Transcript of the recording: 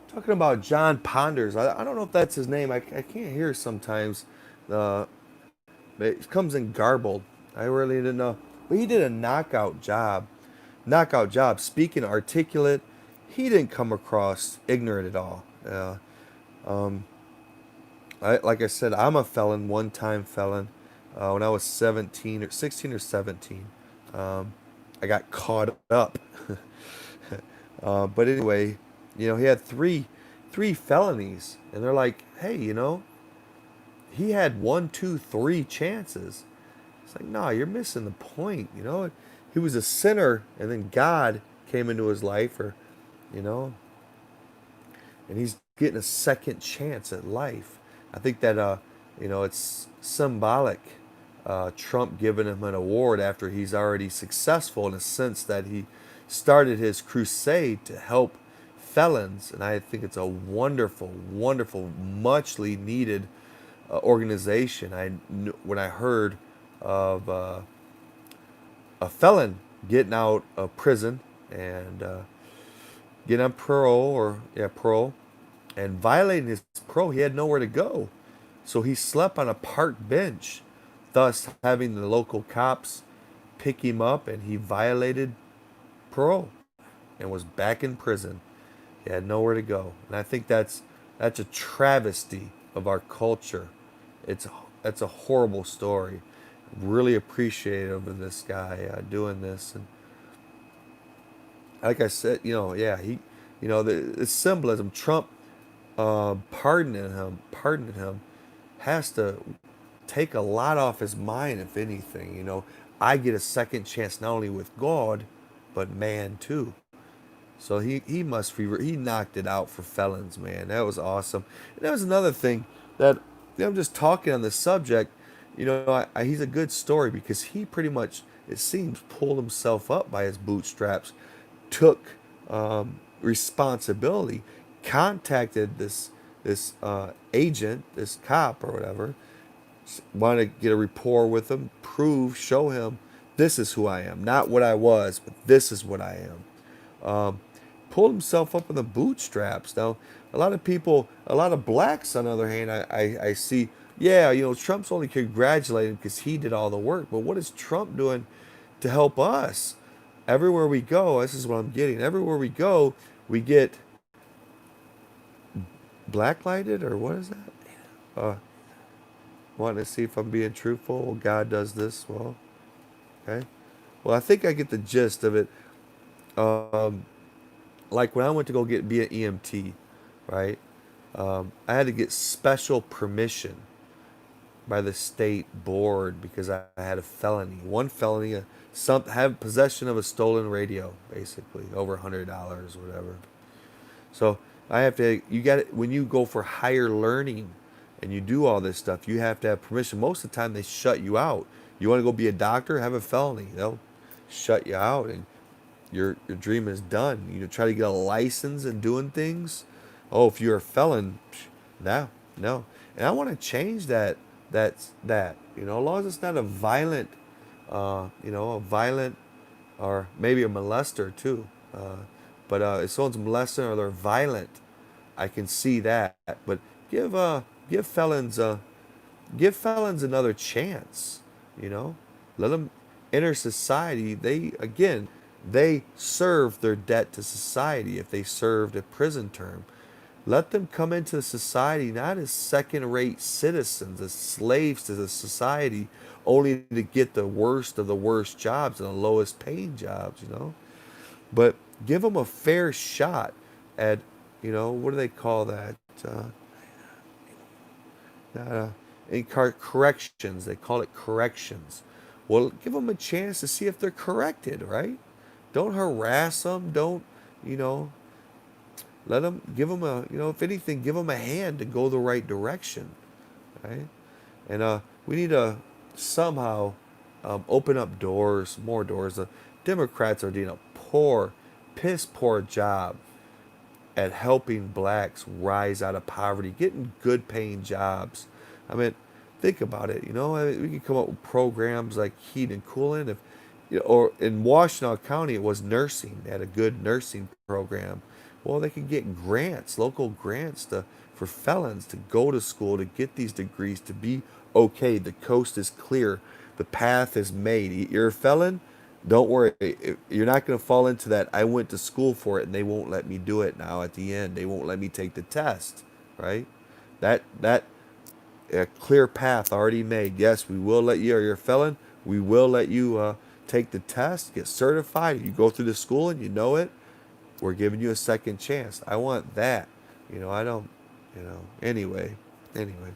Talking about John Ponders. I don't know if that's his name. I can't hear sometimes. Uh, it comes in garbled. I really didn't know. But he did a knockout job. Knockout job. Speaking articulate. He didn't come across ignorant at all. Like I said, I'm a felon, one time felon. When I was 17 or 16 or 17, I got caught up. But anyway, he had three felonies, and they're like, hey, he had one, two, three chances. It's like, no, you're missing the point. He was a sinner, and then God came into his life, or you know, and he's getting a second chance at life. I think that it's symbolic. Trump giving him an award after he's already successful in a sense that he started his crusade to help felons, and I think it's a wonderful, wonderful, muchly needed organization. When I heard of a felon getting out of prison and getting on parole, and violating his parole, he had nowhere to go, so he slept on a park bench, thus having the local cops pick him up, and he violated parole and was back in prison. He had nowhere to go, and I think that's a travesty of our culture. It's that's a horrible story. Really appreciative of this guy doing this, and like I said, yeah, the symbolism. Trump pardoning him has to take a lot off his mind, if anything. I get a second chance not only with God, but man too. So he must be he knocked it out for felons, man. That was awesome. And that was another thing that I'm just talking on the subject. He's a good story because he pretty much, it seems, pulled himself up by his bootstraps, took responsibility, contacted this agent, this cop or whatever, wanted to get a rapport with him, show him this is who I am, not what I was, but this is what I am. Pulled himself up in the bootstraps. Now, a lot of people, a lot of blacks, on the other hand, I see, yeah, Trump's only congratulating because he did all the work, but what is Trump doing to help us? Everywhere we go, this is what I'm getting. Everywhere we go, we get blacklighted, or what is that? Uh, Wanting to see if I'm being truthful. Well, God does this. Well, okay. Well, I think I get the gist of it. Um, like when I went to go be an EMT, right? I had to get special permission by the state board because I had a felony. One felony, have possession of a stolen radio, basically over $100 or whatever. So I have to. You got it when you go for higher learning, and you do all this stuff. You have to have permission. Most of the time, they shut you out. You want to go be a doctor, have a felony. They'll shut you out, and your dream is done. Try to get a license and doing things. Oh, if you're a felon, no, no. And I want to change that. As long as it's not a violent, a violent, or maybe a molester too. But if someone's molesting or they're violent, I can see that. But give give felons give felons another chance. You know, let them enter society. They serve their debt to society if they served a prison term. Let them come into society not as second-rate citizens, as slaves to the society, only to get the worst of the worst jobs and the lowest paying jobs. But give them a fair shot at, what do they call that? Uh, in corrections, they call it corrections. Well, give them a chance to see if they're corrected, right? Don't harass them. Don't, you know, give them if anything, give them a hand to go the right direction, right? And we need to somehow open up doors, more doors. The Democrats are doing a piss poor job at helping blacks rise out of poverty, getting good paying jobs. I mean, think about it. I mean, we can come up with programs like heat and cooling. or in Washtenaw County, it was nursing. They had a good nursing program. Well, they can get grants, local grants for felons to go to school to get these degrees to be okay. The coast is clear. The path is made. You're a felon. Don't worry. You're not going to fall into that. I went to school for it and they won't let me do it now at the end. They won't let me take the test, right? That a clear path already made. Yes, we will let you, or you're a felon, we will let you take the test, get certified. You go through the school and you know it. We're giving you a second chance. I want that. I don't, anyway. Anyway.